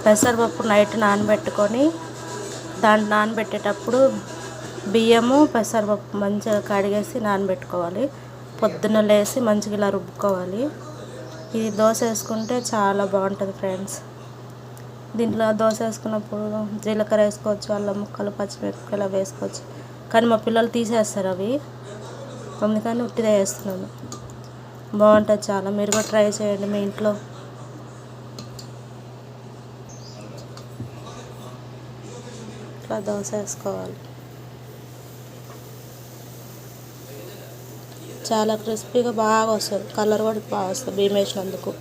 పెసరపప్పు నైట్ నానబెట్టుకొని దాన్ని నానబెట్టేటప్పుడు బియ్యము పెసరపప్పు మంచిగా కడిగేసి నానబెట్టుకోవాలి. పొద్దున్న లేసి మంచిగా ఇలా రుబ్బుకోవాలి. ఇది దోశ వేసుకుంటే చాలా బాగుంటుంది ఫ్రెండ్స్. దీంట్లో దోశ వేసుకున్నప్పుడు జీలకర్ర వేసుకోవచ్చు, అల్లం ముక్కలు, పచ్చిమిరపకాయలు వేసుకోవచ్చు. కానీ మా పిల్లలు తీసేస్తారు అవి, అందుకని ఉట్టిదే వేస్తున్నాను. బాగుంటుంది చాలా. మీరు కూడా ట్రై చేయండి మీ ఇంట్లో. ఇట్లా దోశ వేసుకోవాలి. చాలా క్రిస్పీగా బాగా వస్తుంది. కలర్ కూడా బాగా వస్తుంది బియ్యం వేసినందుకు.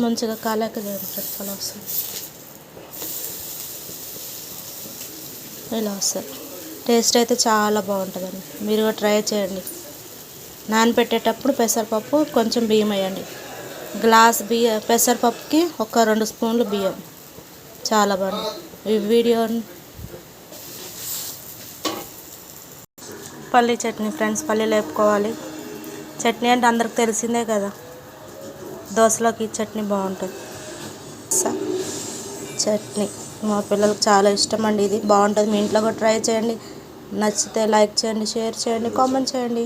మంచిగా కాలేక చేయండి. అలా వస్తుంది, ఇలా వస్తుంది. టేస్ట్ అయితే చాలా బాగుంటుందండి. మీరు కూడా ట్రై చేయండి. నానబెట్టేటప్పుడు పెసరపప్పు కొంచెం బియ్యం వేయండి. గ్లాస్ పెసరపప్పుకి ఒక 2 స్పూన్లు బియ్యం. చాలా బాగుంది. ఈ వీడియో పల్లీ చట్నీ ఫ్రెండ్స్, పల్లీలు వేపుకోవాలి. చట్నీ అంటే అందరికి తెలిసిందే కదా. దోశలోకి చట్నీ బాగుంటుంది. చట్నీ మా పిల్లలకు చాలా ఇష్టం అండి. ఇది బాగుంటుంది. మీ ఇంట్లో కూడా ట్రై చేయండి. నచ్చితే లైక్ చేయండి, షేర్ చేయండి, కామెంట్ చేయండి.